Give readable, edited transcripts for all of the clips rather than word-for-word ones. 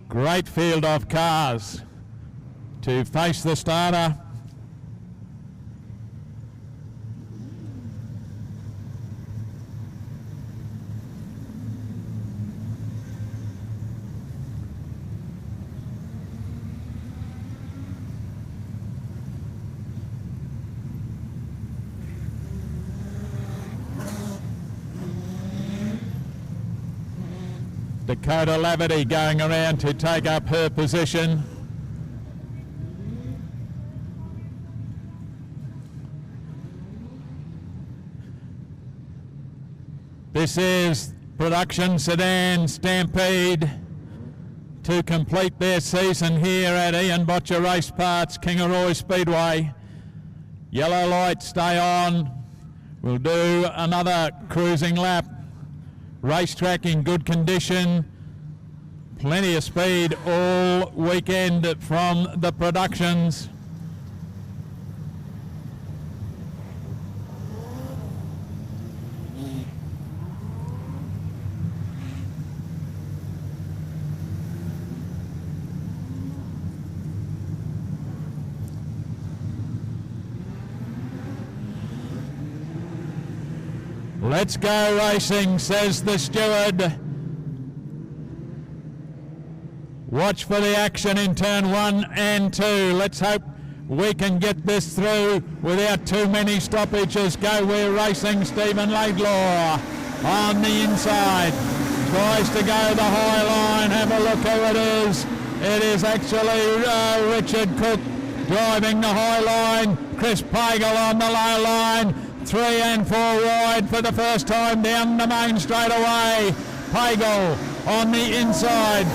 Great field of cars to face the starter. Dakota Laverty going around to take up her position. This is production sedan Stampede to complete their season here at Ian Botcher Race Parts, Kingaroy Speedway. Yellow lights stay on. We'll do another cruising lap. Racetrack in good condition, plenty of speed all weekend from the productions. Let's go racing, says the steward. Watch for the action in turn 1 and 2. Let's hope we can get this through without too many stoppages. Go, we're racing. Stephen Laidlaw on the inside. Tries to go the high line. Have a look who it is. It is actually Richard Cook driving the high line. Chris Pagel on the low line. 3 and 4 wide for the first time down the main straight away. Pagel on the inside.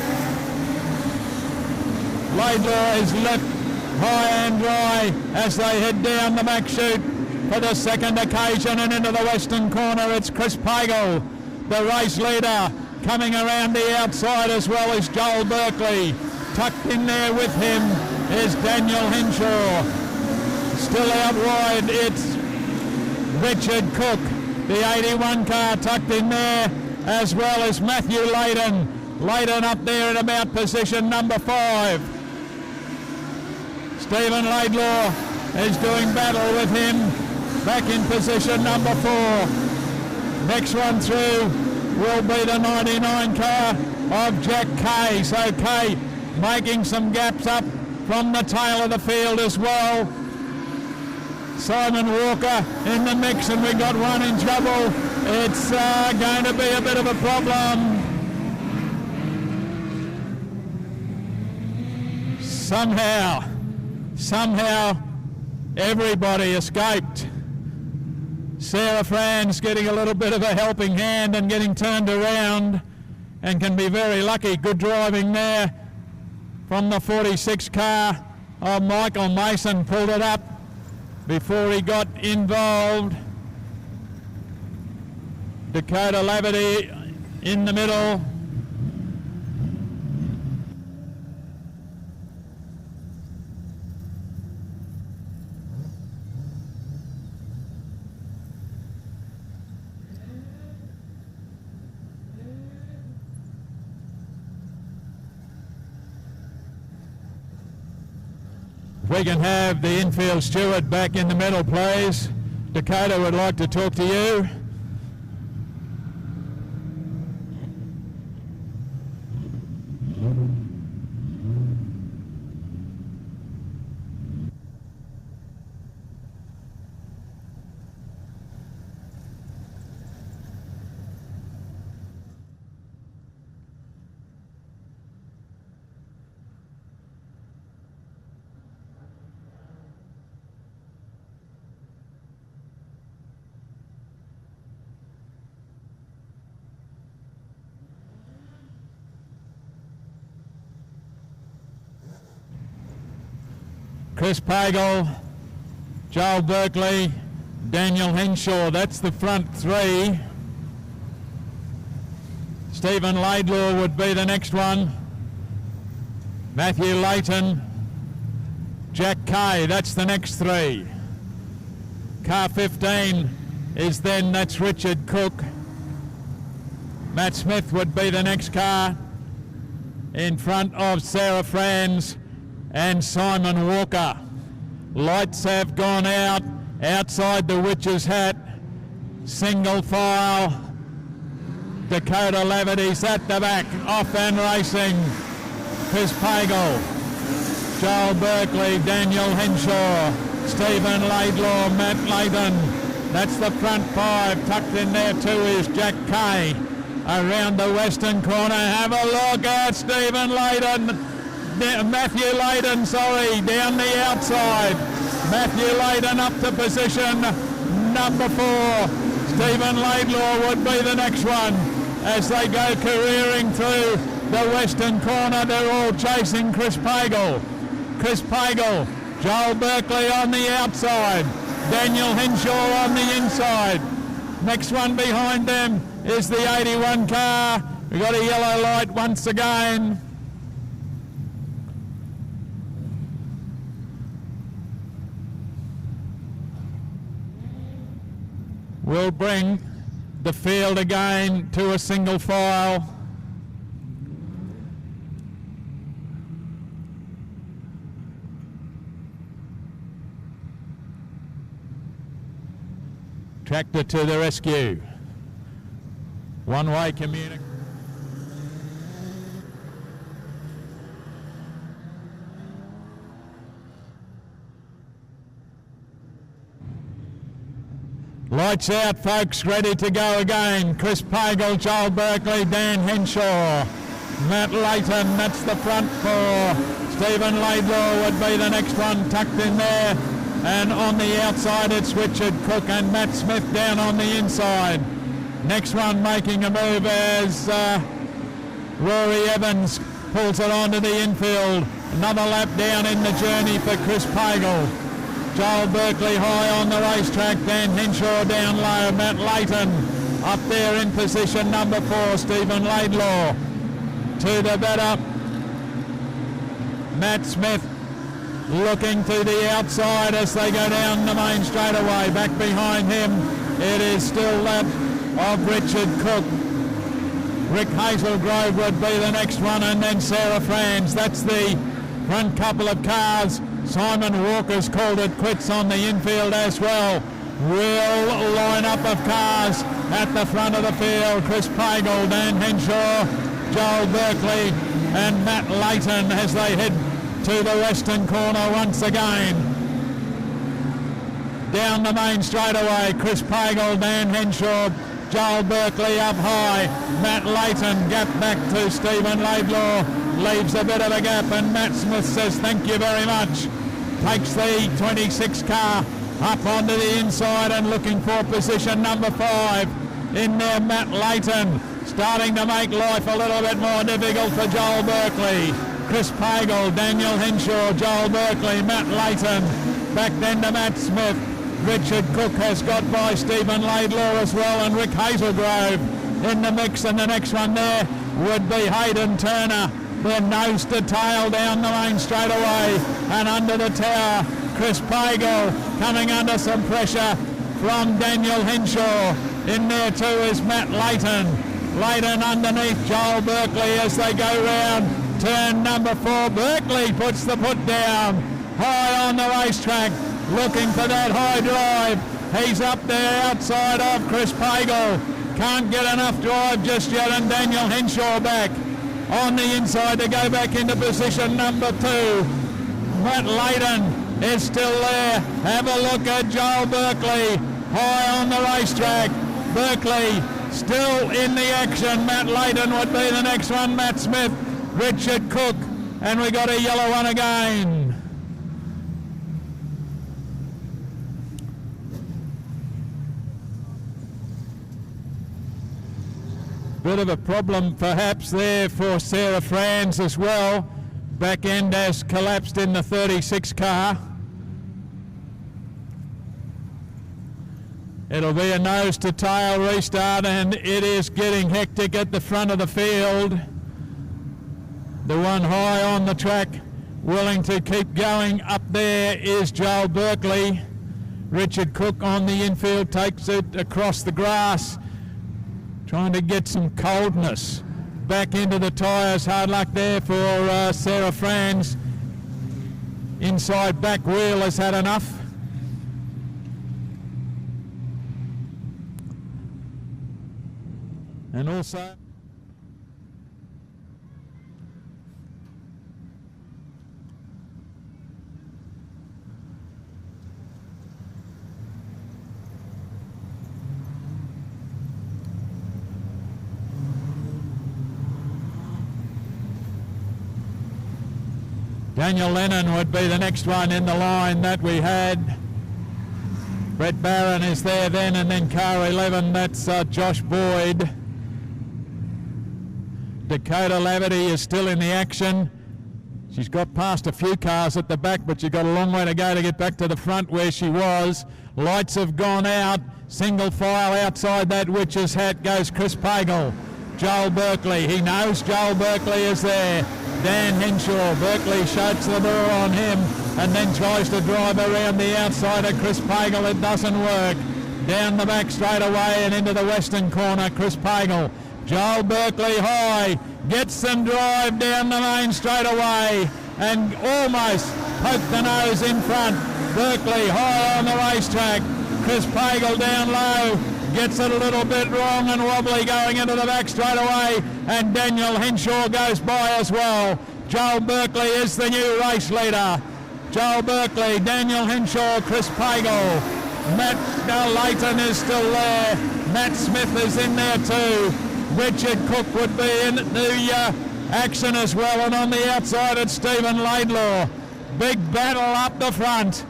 Laidlaw is left high and dry as they head down the back chute for the second occasion, and into the western corner it's Chris Pagel, the race leader. Coming around the outside as well as Joel Berkeley. Tucked in there with him is Daniel Henshaw. Still out wide it's Richard Cook, the 81 car tucked in there, as well as Matthew Layden. Layden up there at about position number 5. Stephen Laidlaw is doing battle with him, back in position number 4. Next one through will be the 99 car of Jack Kay. So Kay making some gaps up from the tail of the field as well. Simon Walker in the mix, and we got one in trouble. It's going to be a bit of a problem. Somehow everybody escaped. Sarah Franz getting a little bit of a helping hand and getting turned around, and can be very lucky. Good driving there from the 46 car of Michael Mason. Pulled it up before he got involved. Dakota Laverty in the middle. We can have the infield steward back in the middle, please. Dakota would like to talk to you. Chris Pagel, Joel Berkeley, Daniel Henshaw, that's the front 3. Stephen Laidlaw would be the next one. Matthew Layton, Jack Kay, that's the next 3. Car 15 is then, that's Richard Cook. Matt Smith would be the next car. in front of Sarah Franz and Simon Walker. Lights have gone out outside the Witch's Hat. Single file. Dakota Laverty's at the back, off and racing. Chris Pagel, Joel Berkeley, Daniel Henshaw, Stephen Laidlaw, Matt Layton. That's the front five. Tucked in there too is Jack Kay. Around the western corner, have a look at Stephen Layton. Matthew Layton, down the outside. Matthew Layton up to position number 4. Stephen Laidlaw would be the next one as they go careering through the western corner. They're all chasing Chris Pagel. Chris Pagel, Joel Berkeley on the outside, Daniel Henshaw on the inside. Next one behind them is the 81 car. We've got a yellow light once again. We'll bring the field again to a single file. Tractor to the rescue. One-way communication. Lights out, folks, ready to go again. Chris Pagel, Joel Berkeley, Dan Henshaw, Matt Layton, that's the front 4. Stephen Laidlaw would be the next one tucked in there. And on the outside it's Richard Cook and Matt Smith down on the inside. Next one making a move as Rory Evans pulls it onto the infield. Another lap down in the journey for Chris Pagel. Joel Berkeley high on the racetrack, Dan Henshaw down low, Matt Layton up there in position number 4, Stephen Laidlaw. To the better, Matt Smith looking to the outside as they go down the main straightaway. Back behind him, it is still that of Richard Cook. Rick Hazelgrove would be the next one, and then Sarah Franz. That's the front couple of cars. Simon Walker's called it quits on the infield as well. Real line-up of cars at the front of the field. Chris Pagel, Dan Henshaw, Joel Berkeley and Matt Layton as they head to the western corner once again. Down the main straightaway, Chris Pagel, Dan Henshaw, Joel Berkeley up high. Matt Layton gap back to Stephen Laidlaw. Leaves a bit of a gap and Matt Smith says thank you very much. Takes the 26 car up onto the inside and looking for position number 5. In there Matt Layton starting to make life a little bit more difficult for Joel Berkeley. Chris Pagel, Daniel Henshaw, Joel Berkeley, Matt Layton. Back then to Matt Smith. Richard Cook has got by Stephen Laidlaw as well, and Rick Hazelgrove in the mix, and the next one there would be Hayden Turner. They're nose to tail down the lane straight away and under the tower. Chris Pagel coming under some pressure from Daniel Henshaw. In there too is Matt Layton. Layton underneath Joel Berkeley as they go round turn number 4. Berkeley puts the foot down high on the racetrack, looking for that high drive. He's up there outside of Chris Pagel. Can't get enough drive just yet, and Daniel Henshaw back on the inside to go back into position number 2. Matt Layton is still there. Have a look at Joel Berkeley high on the racetrack. Berkeley still in the action. Matt Layton would be the next one. Matt Smith, Richard Cook, and we got a yellow one again. Bit of a problem perhaps there for Sarah Franz as well. Back end has collapsed in the 36 car. It'll be a nose to tail restart, and it is getting hectic at the front of the field. The one high on the track willing to keep going up there is Joel Berkeley. Richard Cook on the infield takes it across the grass, trying to get some coldness back into the tyres. Hard luck there for Sarah Franz. Inside back wheel has had enough. And also Daniel Lennon would be the next one in the line that we had. Brett Barron is there then, and then car 11, that's Josh Boyd. Dakota Laverty is still in the action. She's got past a few cars at the back, but she's got a long way to go to get back to the front where she was. Lights have gone out. Single file outside that witch's hat goes Chris Pagel. Joel Berkeley, he knows Joel Berkeley is there. Dan Henshaw, Berkeley shuts the door on him and then tries to drive around the outside of Chris Pagel. It doesn't work. Down the back straight away and into the western corner, Chris Pagel. Joel Berkeley high, gets some drive down the main straight away and almost poked the nose in front. Berkeley high on the racetrack. Chris Pagel down low, gets it a little bit wrong and wobbly going into the back straight away, and Daniel Henshaw goes by as well. Joel Berkeley is the new race leader. Joel Berkeley, Daniel Henshaw, Chris Pagel. Matt Layton is still there. Matt Smith is in there too. Richard Cook would be in the action as well, and on the outside it's Stephen Laidlaw. Big battle up the front.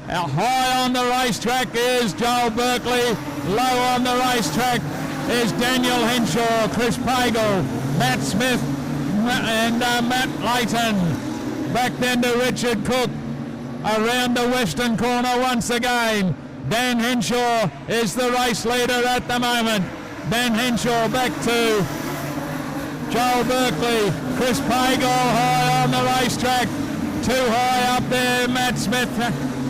High on the racetrack is Joel Berkeley. Low on the racetrack is Daniel Henshaw, Chris Pagel, Matt Smith and Matt Layton. Back then to Richard Cook. Around the western corner once again. Dan Henshaw is the race leader at the moment. Dan Henshaw back to Joel Berkeley. Chris Pagel high on the racetrack. Too high up there. Matt Smith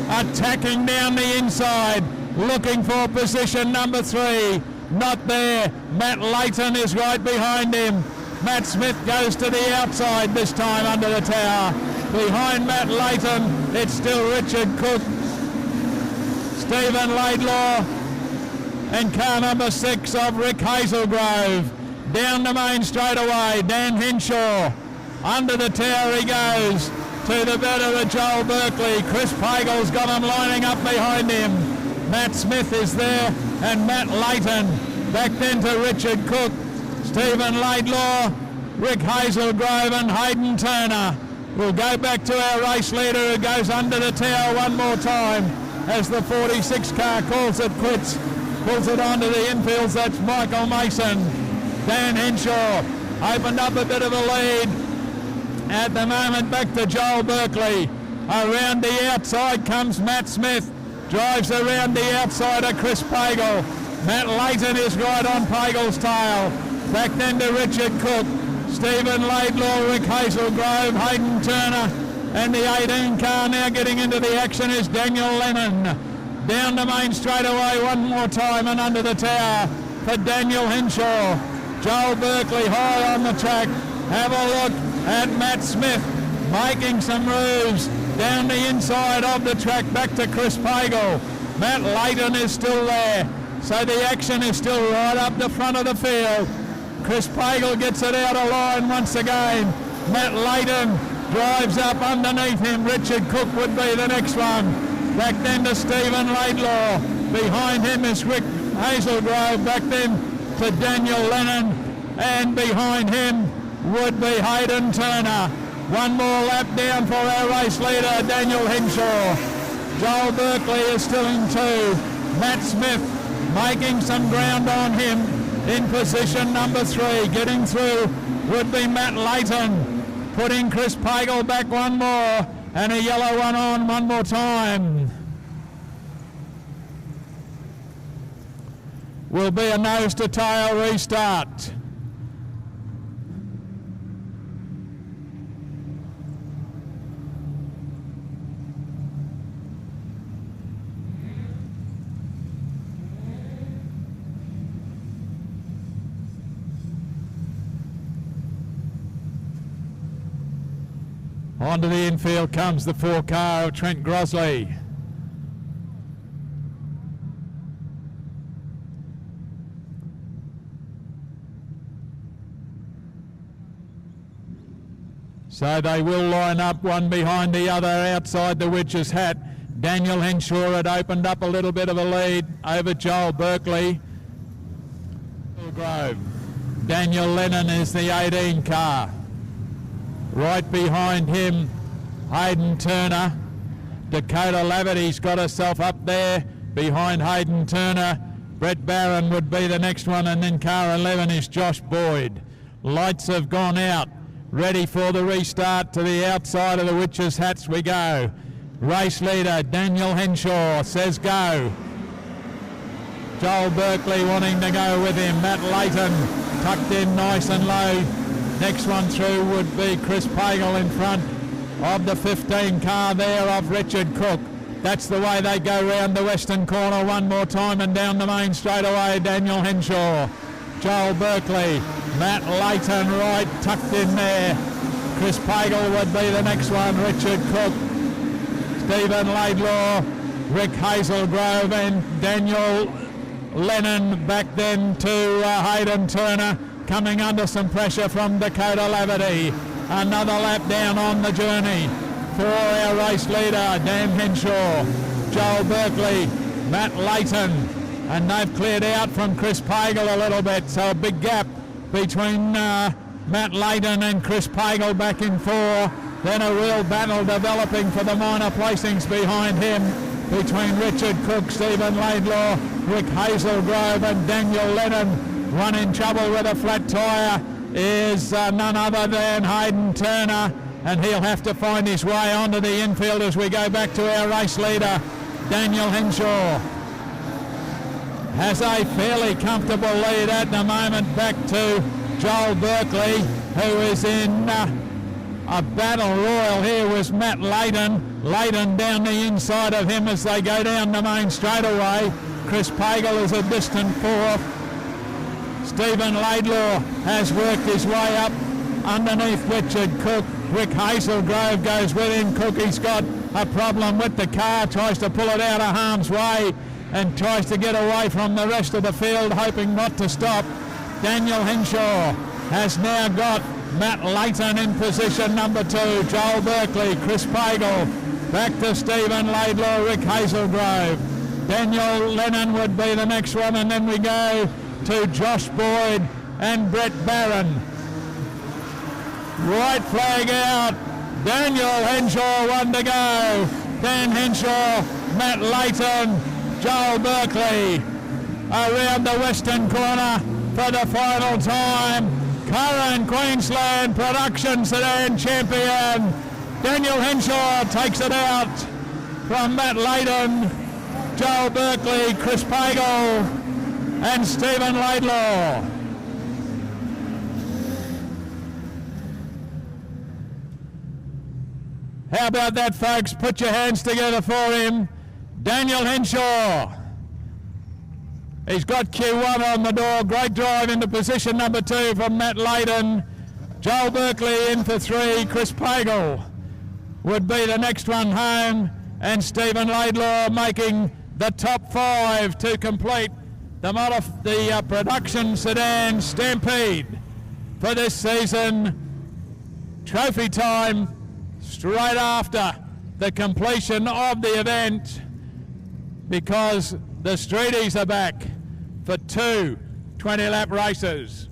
attacking down the inside, looking for position number 3. Not there. Matt Layton is right behind him. Matt Smith goes to the outside this time under the tower. Behind Matt Layton, it's still Richard Cook, Stephen Laidlaw, and car number 6 of Rick Hazelgrove. Down the main straight away, Dan Henshaw. Under the tower he goes to the better of Joel Berkeley. Chris Pagel's got him lining up behind him. Matt Smith is there and Matt Layton. Back then to Richard Cook, Stephen Laidlaw, Rick Hazelgrove and Hayden Turner. We'll go back to our race leader who goes under the tower one more time as the 46 car calls it quits. Pulls it onto the infields, that's Michael Mason. Dan Henshaw opened up a bit of a lead. At the moment, back to Joel Berkeley. Around the outside comes Matt Smith. Drives around the outside of Chris Pagel. Matt Layton is right on Pagel's tail. Back then to Richard Cook. Stephen Laidlaw, Rick Hazelgrove, Hayden Turner. And the 18 car now getting into the action is Daniel Lennon. Down the main straightaway one more time and under the tower for Daniel Henshaw. Joel Berkeley high on the track. Have a look at Matt Smith making some moves down the inside of the track back to Chris Pagel. Matt Layton is still there, so the action is still right up the front of the field. Chris Pagel gets it out of line once again. Matt Layton drives up underneath him. Richard Cook would be the next one. Back then to Stephen Laidlaw. Behind him is Rick Hazelgrove. Back then to Daniel Lennon. And behind him would be Hayden Turner. One more lap down for our race leader, Daniel Henshaw. Joel Berkeley is still in 2. Matt Smith making some ground on him in position number 3. Getting through would be Matt Layton. Putting Chris Pagel back one more. And a yellow one on one more time. Will be a nose to tail restart. Onto the infield comes the 4 car of Trent Grosley. So they will line up one behind the other outside the Witch's Hat. Daniel Henshaw had opened up a little bit of a lead over Joel Berkeley. Grove. Daniel Lennon is the 18 car. Right behind him, Hayden Turner. Dakota Laverty's got herself up there behind Hayden Turner. Brett Barron would be the next one, and then car 11 is Josh Boyd. Lights have gone out. Ready for the restart. To the outside of the Witches' Hats we go. Race leader Daniel Henshaw says go. Joel Berkeley wanting to go with him. Matt Layton tucked in nice and low. Next one through would be Chris Pagel in front of the 15 car there of Richard Cook. That's the way they go round the western corner one more time and down the main straightaway. Daniel Henshaw, Joel Berkeley, Matt Layton right tucked in there. Chris Pagel would be the next one. Richard Cook, Stephen Laidlaw, Rick Hazelgrove and Daniel Lennon back then to Hayden Turner, coming under some pressure from Dakota Laverty. Another lap down on the journey for our race leader Dan Henshaw, Joel Berkeley, Matt Layton, and they've cleared out from Chris Pagel a little bit, so a big gap between Matt Layton and Chris Pagel back in 4. Then a real battle developing for the minor placings behind him between Richard Cook, Stephen Laidlaw, Rick Hazelgrove and Daniel Lennon. One in trouble with a flat tyre is none other than Hayden Turner, and he'll have to find his way onto the infield as we go back to our race leader, Daniel Henshaw. Has a fairly comfortable lead at the moment back to Joel Berkeley, who is in a battle royal here with Matt Layton. Layton down the inside of him as they go down the main straightaway. Chris Pagel is a distant 4th. Stephen Laidlaw has worked his way up underneath Richard Cook. Rick Hazelgrove goes with him. Cookie's got a problem with the car, tries to pull it out of harm's way and tries to get away from the rest of the field, hoping not to stop. Daniel Henshaw has now got Matt Layton in position number 2. Joel Berkeley, Chris Pagel, back to Stephen Laidlaw, Rick Hazelgrove. Daniel Lennon would be the next one, and then we go to Josh Boyd and Brett Barron. White flag out. Daniel Henshaw, one to go. Dan Henshaw, Matt Layton, Joel Berkeley around the western corner for the final time. Curran Queensland Production Sedan Champion. Daniel Henshaw takes it out from Matt Layton, Joel Berkeley, Chris Pagel and Stephen Laidlaw. How about that, folks? Put your hands together for him. Daniel Henshaw. He's got Q1 on the door. Great drive into position number 2 from Matt Layton. Joel Berkeley in for 3. Chris Pagel would be the next one home. And Stephen Laidlaw making the top 5 to complete the production sedan Stampede for this season. Trophy time straight after the completion of the event, because the Streeties are back for 2 20-lap races.